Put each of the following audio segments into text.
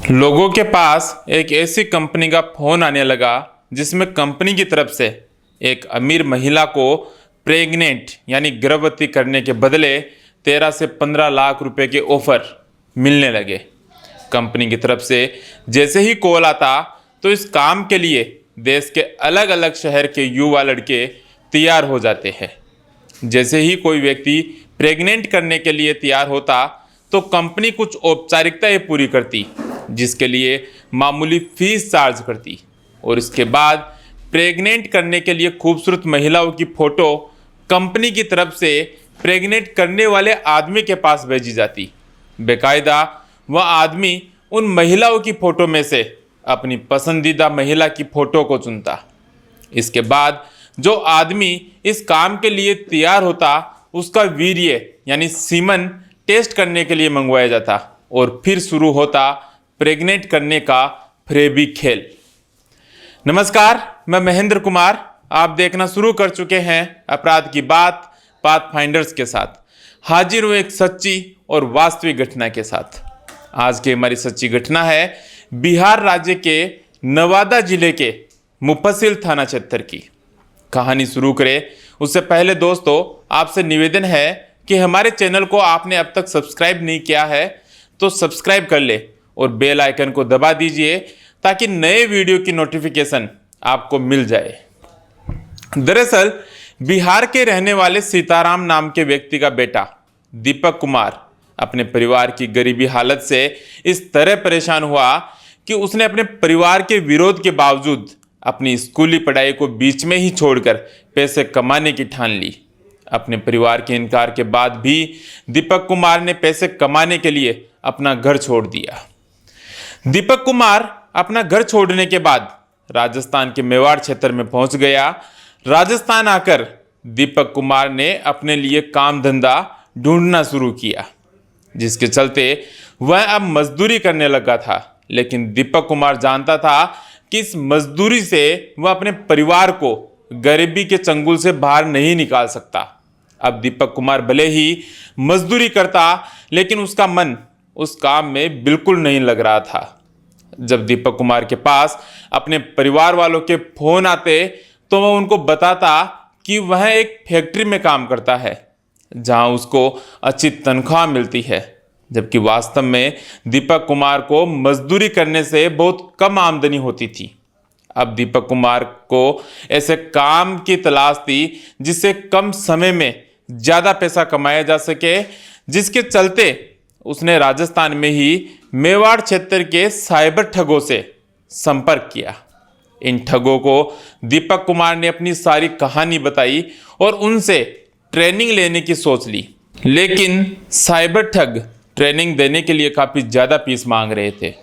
लोगों के पास एक ऐसी कंपनी का फ़ोन आने लगा जिसमें कंपनी की तरफ से एक अमीर महिला को प्रेग्नेंट यानी गर्भवती करने के बदले 13 से 15 लाख रुपए के ऑफर मिलने लगे। कंपनी की तरफ से जैसे ही कॉल आता तो इस काम के लिए देश के अलग अलग शहर के युवा लड़के तैयार हो जाते हैं। जैसे ही कोई व्यक्ति प्रेग्नेंट करने के लिए तैयार होता तो कंपनी कुछ औपचारिकताएं पूरी करती, जिसके लिए मामूली फीस चार्ज करती और इसके बाद प्रेग्नेंट करने के लिए खूबसूरत महिलाओं की फ़ोटो कंपनी की तरफ से प्रेग्नेंट करने वाले आदमी के पास भेजी जाती। बेकायदा वह आदमी उन महिलाओं की फ़ोटो में से अपनी पसंदीदा महिला की फ़ोटो को चुनता। इसके बाद जो आदमी इस काम के लिए तैयार होता उसका वीर्य यानी सीमन टेस्ट करने के लिए मंगवाया जाता और फिर शुरू होता प्रेग्नेंट करने का फ्रेबी खेल। नमस्कार, मैं महेंद्र कुमार। आप देखना शुरू कर चुके हैं अपराध की बात पाथफाइंडर्स के साथ। हाजिर हूँ एक सच्ची और वास्तविक घटना के साथ। आज की हमारी सच्ची घटना है बिहार राज्य के नवादा जिले के मुफस्सिल थाना क्षेत्र की। कहानी शुरू करें उससे पहले दोस्तों आपसे निवेदन है कि हमारे चैनल को आपने अब तक सब्सक्राइब नहीं किया है तो सब्सक्राइब कर ले और बेल आइकन को दबा दीजिए ताकि नए वीडियो की नोटिफिकेशन आपको मिल जाए। दरअसल बिहार के रहने वाले सीताराम नाम के व्यक्ति का बेटा दीपक कुमार अपने परिवार की गरीबी हालत से इस तरह परेशान हुआ कि उसने अपने परिवार के विरोध के बावजूद अपनी स्कूली पढ़ाई को बीच में ही छोड़कर पैसे कमाने की ठान ली। अपने परिवार के इनकार के बाद भी दीपक कुमार ने पैसे कमाने के लिए अपना घर छोड़ दिया। दीपक कुमार अपना घर छोड़ने के बाद राजस्थान के मेवाड़ क्षेत्र में पहुंच गया। राजस्थान आकर दीपक कुमार ने अपने लिए काम धंधा ढूंढना शुरू किया, जिसके चलते वह अब मजदूरी करने लगा था। लेकिन दीपक कुमार जानता था कि इस मजदूरी से वह अपने परिवार को गरीबी के चंगुल से बाहर नहीं निकाल सकता। अब दीपक कुमार भले ही मजदूरी करता लेकिन उसका मन उस काम में बिल्कुल नहीं लग रहा था। जब दीपक कुमार के पास अपने परिवार वालों के फोन आते तो वह उनको बताता कि वह एक फैक्ट्री में काम करता है जहां उसको अच्छी तनख्वाह मिलती है, जबकि वास्तव में दीपक कुमार को मजदूरी करने से बहुत कम आमदनी होती थी। अब दीपक कुमार को ऐसे काम की तलाश थी जिससे कम समय में ज़्यादा पैसा कमाया जा सके, जिसके चलते उसने राजस्थान में ही मेवाड़ क्षेत्र के साइबर ठगों से संपर्क किया। इन ठगों को दीपक कुमार ने अपनी सारी कहानी बताई और उनसे ट्रेनिंग लेने की सोच ली। लेकिन साइबर ठग ट्रेनिंग देने के लिए काफ़ी ज़्यादा फीस मांग रहे थे,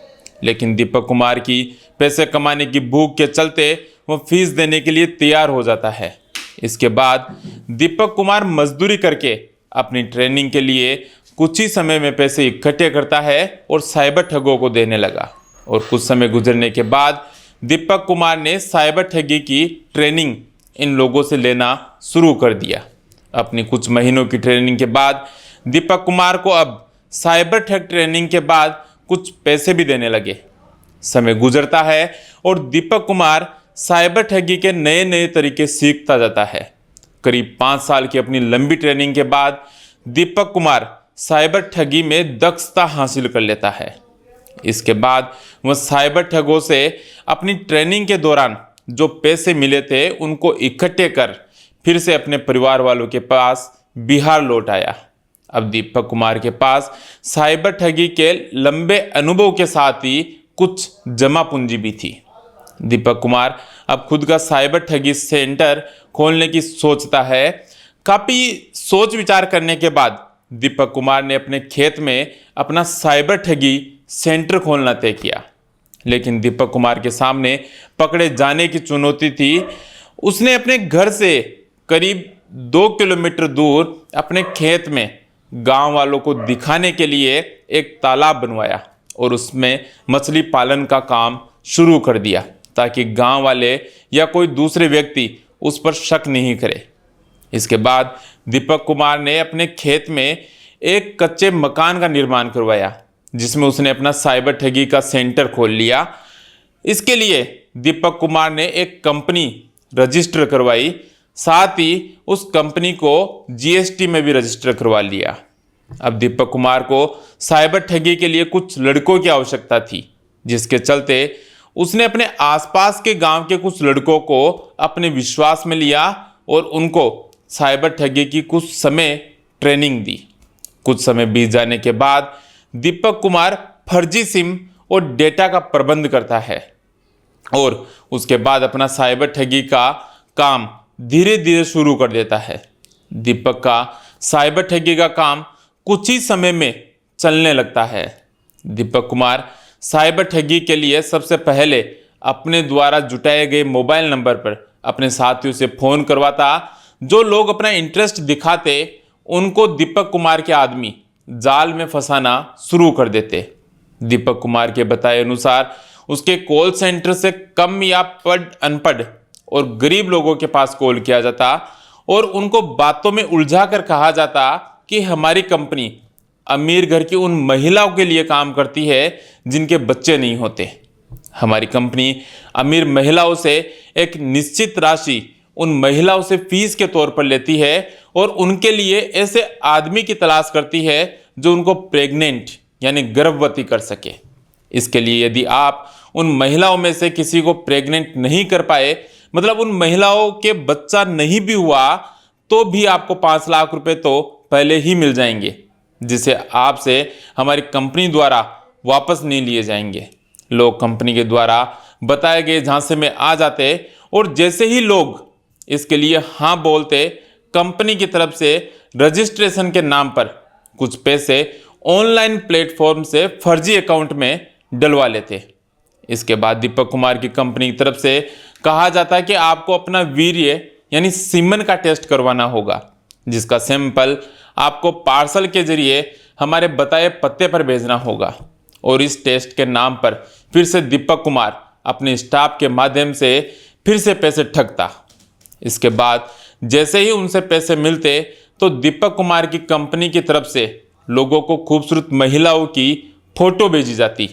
लेकिन दीपक कुमार की पैसे कमाने की भूख के चलते वो फीस देने के लिए तैयार हो जाता है। इसके बाद दीपक कुमार मजदूरी करके अपनी ट्रेनिंग के लिए कुछ ही समय में पैसे इकट्ठे करता है और साइबर ठगों को देने लगा। और कुछ समय गुजरने के बाद दीपक कुमार ने साइबर ठगी की ट्रेनिंग इन लोगों से लेना शुरू कर दिया। अपनी कुछ महीनों की ट्रेनिंग के बाद दीपक कुमार को अब साइबर ठग ट्रेनिंग के बाद कुछ पैसे भी देने लगे। समय गुजरता है और दीपक कुमार साइबर ठगी के नए नए तरीके सीखता जाता है। करीब 5 साल की अपनी लंबी ट्रेनिंग के बाद दीपक कुमार साइबर ठगी में दक्षता हासिल कर लेता है। इसके बाद वह साइबर ठगों से अपनी ट्रेनिंग के दौरान जो पैसे मिले थे उनको इकट्ठे कर फिर से अपने परिवार वालों के पास बिहार लौट आया। अब दीपक कुमार के पास साइबर ठगी के लंबे अनुभव के साथ ही कुछ जमा पूंजी भी थी। दीपक कुमार अब खुद का साइबर ठगी सेंटर खोलने की सोचता है। काफ़ी सोच विचार करने के बाद दीपक कुमार ने अपने खेत में अपना साइबर ठगी सेंटर खोलना तय किया। लेकिन दीपक कुमार के सामने पकड़े जाने की चुनौती थी। उसने अपने घर से करीब 2 किलोमीटर दूर अपने खेत में गांव वालों को दिखाने के लिए एक तालाब बनवाया और उसमें मछली पालन का काम शुरू कर दिया ताकि गांव वाले या कोई दूसरे व्यक्ति उस पर शक नहीं करे। इसके बाद दीपक कुमार ने अपने खेत में एक कच्चे मकान का निर्माण करवाया जिसमें उसने अपना साइबर ठगी का सेंटर खोल लिया। इसके लिए दीपक कुमार ने एक कंपनी रजिस्टर करवाई, साथ ही उस कंपनी को जीएसटी में भी रजिस्टर करवा लिया। अब दीपक कुमार को साइबर ठगी के लिए कुछ लड़कों की आवश्यकता थी, जिसके चलते उसने अपने आसपास के गांव के कुछ लड़कों को अपने विश्वास में लिया और उनको साइबर ठगी की कुछ समय ट्रेनिंग दी। कुछ समय बीत जाने के बाद दीपक कुमार फर्जी सिम और डेटा का प्रबंध करता है और उसके बाद अपना साइबर ठगी का काम धीरे धीरे शुरू कर देता है। दीपक का साइबर ठगी का काम कुछ ही समय में चलने लगता है। दीपक कुमार साइबर ठगी के लिए सबसे पहले अपने द्वारा जुटाए गए मोबाइल नंबर पर अपने साथियों से फोन करवाता। जो लोग अपना इंटरेस्ट दिखाते उनको दीपक कुमार के आदमी जाल में फंसाना शुरू कर देते। दीपक कुमार के बताए अनुसार उसके कॉल सेंटर से कम या अनपढ़ और गरीब लोगों के पास कॉल किया जाता और उनको बातों में उलझा कर कहा जाता कि हमारी कंपनी अमीर घर की उन महिलाओं के लिए काम करती है जिनके बच्चे नहीं होते। हमारी कंपनी अमीर महिलाओं से एक निश्चित राशि उन महिलाओं से फीस के तौर पर लेती है और उनके लिए ऐसे आदमी की तलाश करती है जो उनको प्रेग्नेंट यानी गर्भवती कर सके। इसके लिए यदि आप उन महिलाओं में से किसी को प्रेग्नेंट नहीं कर पाए, मतलब उन महिलाओं के बच्चा नहीं भी हुआ, तो भी आपको 5 लाख रुपए तो पहले ही मिल जाएंगे, जिसे आपसे हमारी कंपनी द्वारा वापस नहीं लिए जाएंगे। लोग कंपनी के द्वारा बताए गए झांसे में आ जाते और जैसे ही लोग इसके लिए हाँ बोलते, कंपनी की तरफ से रजिस्ट्रेशन के नाम पर कुछ पैसे ऑनलाइन प्लेटफॉर्म से फर्जी अकाउंट में डलवा लेते। इसके बाद दीपक कुमार की कंपनी की तरफ से कहा जाता है कि आपको अपना वीर्य यानी सीमन का टेस्ट करवाना होगा, जिसका सैंपल आपको पार्सल के जरिए हमारे बताए पते पर भेजना होगा। और इस टेस्ट के नाम पर फिर से दीपक कुमार अपने स्टाफ के माध्यम से फिर से पैसे ठगता। इसके बाद जैसे ही उनसे पैसे मिलते तो दीपक कुमार की कंपनी की तरफ से लोगों को खूबसूरत महिलाओं की फोटो भेजी जाती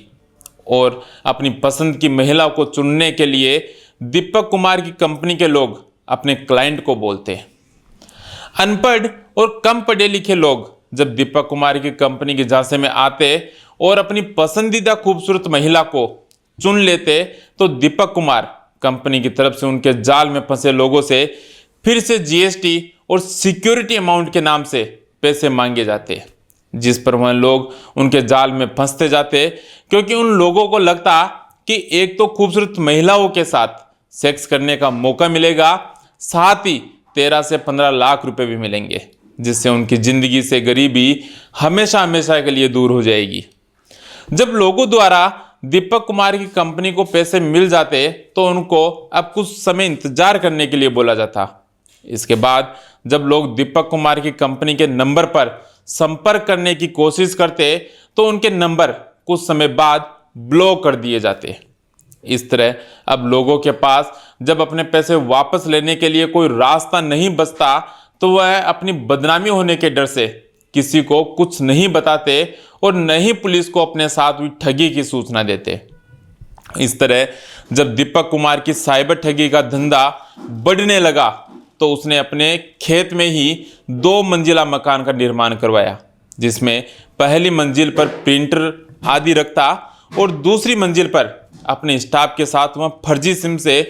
और अपनी पसंद की महिलाओं को चुनने के लिए दीपक कुमार की कंपनी के लोग अपने क्लाइंट को बोलते। अनपढ़ और कम पढ़े लिखे लोग जब दीपक कुमार की कंपनी के झांसे में आते और अपनी पसंदीदा खूबसूरत महिला को चुन लेते तो दीपक कुमार कंपनी की तरफ से उनके जाल में फंसे लोगों से फिर से जीएसटी और सिक्योरिटी अमाउंट के नाम से पैसे मांगे जाते, जिस पर वह लोग उनके जाल में फंसते जाते, क्योंकि उन लोगों को लगता कि एक तो खूबसूरत महिलाओं के साथ सेक्स करने का मौका मिलेगा, साथ ही 13 से 15 लाख रुपए भी मिलेंगे, जिससे उनकी जिंदगी से गरीबी हमेशा हमेशा के लिए दूर हो जाएगी। जब लोगों द्वारा दीपक कुमार की कंपनी को पैसे मिल जाते तो उनको अब कुछ समय इंतजार करने के लिए बोला जाता। इसके बाद जब लोग दीपक कुमार की कंपनी के नंबर पर संपर्क करने की कोशिश करते तो उनके नंबर कुछ समय बाद ब्लॉक कर दिए जाते। इस तरह अब लोगों के पास जब अपने पैसे वापस लेने के लिए कोई रास्ता नहीं बचता तो वह अपनी बदनामी होने के डर से किसी को कुछ नहीं बताते और न ही पुलिस को अपने साथ हुई ठगी की सूचना देते। इस तरह जब दीपक कुमार की साइबर ठगी का धंधा बढ़ने लगा तो उसने अपने खेत में ही 2 मंजिला मकान का निर्माण करवाया, जिसमें पहली मंजिल पर प्रिंटर आदि रखता और दूसरी मंजिल पर अपने स्टाफ के साथ वह फर्जी सिम से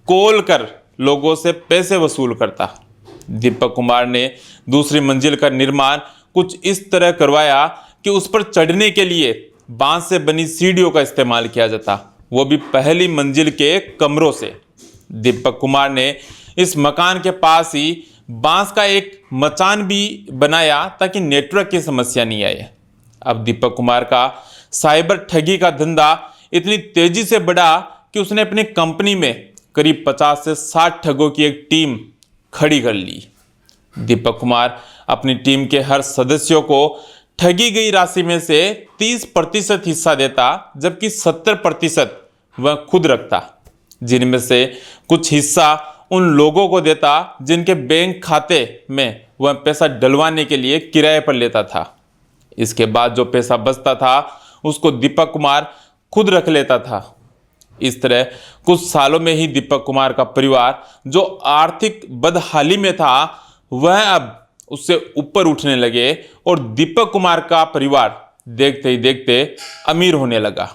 कॉल कर लोगों से पैसे वसूल करता। दीपक कुमार ने दूसरी मंजिल का निर्माण कुछ इस तरह करवाया कि उस पर चढ़ने के लिए बांस से बनी सीढ़ियों का इस्तेमाल किया जाता, वो भी पहली मंजिल के कमरों से। दीपक कुमार ने इस मकान के पास ही बांस का एक मचान भी बनाया ताकि नेटवर्क की समस्या नहीं आए। अब दीपक कुमार का साइबर ठगी का धंधा इतनी तेजी से बढ़ा कि उसने अपनी कंपनी में करीब 50 से 60 ठगों की एक टीम खड़ी कर ली। दीपक कुमार अपनी टीम के हर सदस्यों को ठगी गई राशि में से 30% हिस्सा देता, जबकि 70% वह खुद रखता, जिनमें से कुछ हिस्सा उन लोगों को देता जिनके बैंक खाते में वह पैसा डलवाने के लिए किराए पर लेता था। इसके बाद जो पैसा बचता था उसको दीपक कुमार खुद रख लेता था। इस तरह कुछ सालों में ही दीपक कुमार का परिवार जो आर्थिक बदहाली में था वह अब उससे ऊपर उठने लगे और दीपक कुमार का परिवार देखते ही देखते अमीर होने लगा।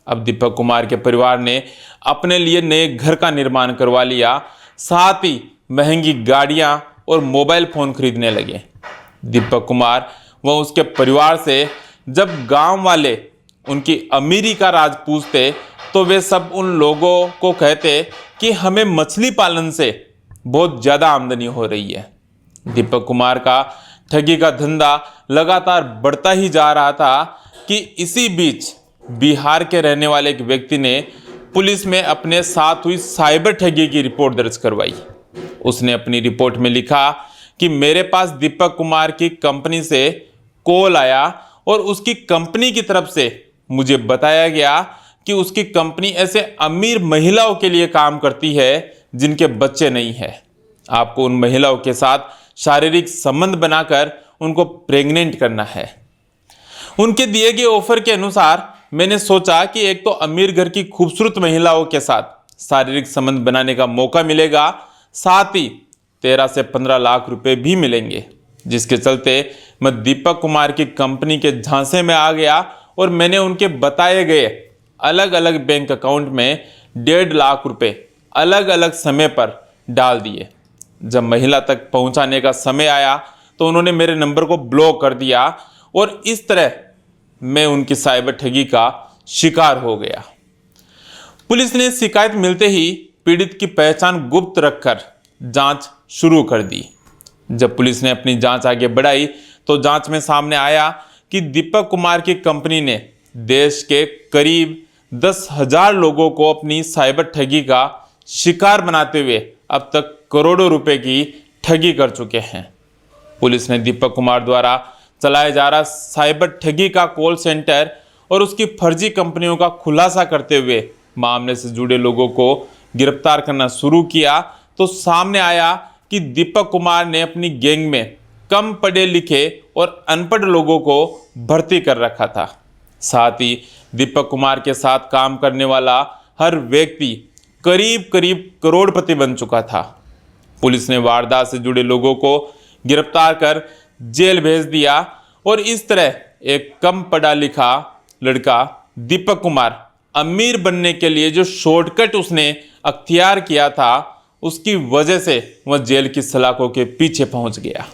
अब दीपक कुमार के परिवार ने अपने लिए नए घर का निर्माण करवा लिया, साथ ही महंगी गाड़ियां और मोबाइल फोन खरीदने लगे। दीपक कुमार व उसके परिवार से जब गांव वाले उनकी अमीरी का राज पूछते तो वे सब उन लोगों को कहते कि हमें मछली पालन से बहुत ज़्यादा आमदनी हो रही है। दीपक कुमार का ठगी का धंधा लगातार बढ़ता ही जा रहा था कि इसी बीच बिहार के रहने वाले एक व्यक्ति ने पुलिस में अपने साथ हुई साइबर ठगी की रिपोर्ट दर्ज करवाई। उसने अपनी रिपोर्ट में लिखा कि मेरे पास दीपक कुमार की कंपनी से कॉल आया और उसकी कंपनी की तरफ से मुझे बताया गया कि उसकी कंपनी ऐसे अमीर महिलाओं के लिए काम करती है जिनके बच्चे नहीं हैं। आपको उन महिलाओं के साथ शारीरिक संबंध बनाकर उनको प्रेग्नेंट करना है। उनके दिए गए ऑफर के अनुसार मैंने सोचा कि एक तो अमीर घर की खूबसूरत महिलाओं के साथ शारीरिक संबंध बनाने का मौका मिलेगा, साथ ही 13 से 15 लाख रुपए भी मिलेंगे, जिसके चलते मैं दीपक कुमार की कंपनी के झांसे में आ गया और मैंने उनके बताए गए अलग अलग बैंक अकाउंट में 1.5 लाख रुपए अलग अलग समय पर डाल दिए। जब महिला तक पहुंचाने का समय आया तो उन्होंने मेरे नंबर को ब्लॉक कर दिया और इस तरह मैं उनकी साइबर ठगी का शिकार हो गया। पुलिस ने शिकायत मिलते ही पीड़ित की पहचान गुप्त रखकर जांच शुरू कर दी। जब पुलिस ने अपनी जांच आगे बढ़ाई तो जांच में सामने आया कि दीपक कुमार की कंपनी ने देश के करीब 10,000 लोगों को अपनी साइबर ठगी का शिकार बनाते हुए अब तक करोड़ों रुपए की ठगी कर चुके हैं। पुलिस ने दीपक कुमार द्वारा चलाया जा रहा साइबर ठगी का कॉल सेंटर और उसकी फर्जी कंपनियों का खुलासा करते हुए मामले से जुड़े लोगों को गिरफ्तार करना शुरू किया तो सामने आया कि दीपक कुमार ने अपनी गैंग में कम पढ़े लिखे और अनपढ़ लोगों को भर्ती कर रखा था। साथ ही दीपक कुमार के साथ काम करने वाला हर व्यक्ति करीब करीब करोड़पति बन चुका था। पुलिस ने वारदात से जुड़े लोगों को गिरफ्तार कर जेल भेज दिया और इस तरह एक कम पढ़ा लिखा लड़का दीपक कुमार अमीर बनने के लिए जो शॉर्टकट उसने अख्तियार किया था उसकी वजह से वह जेल की सलाखों के पीछे पहुंच गया।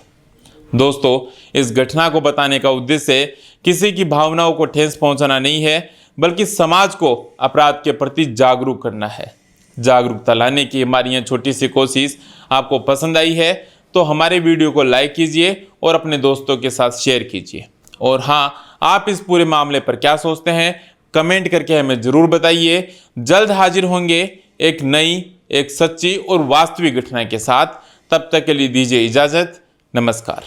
दोस्तों, इस घटना को बताने का उद्देश्य किसी की भावनाओं को ठेस पहुंचाना नहीं है, बल्कि समाज को अपराध के प्रति जागरूक करना है। जागरूकता लाने की हमारी यह छोटी सी कोशिश आपको पसंद आई है तो हमारे वीडियो को लाइक कीजिए और अपने दोस्तों के साथ शेयर कीजिए। और हाँ, आप इस पूरे मामले पर क्या सोचते हैं कमेंट करके हमें ज़रूर बताइए। जल्द हाजिर होंगे एक नई, एक सच्ची और वास्तविक घटना के साथ। तब तक के लिए दीजिए इजाज़त। नमस्कार।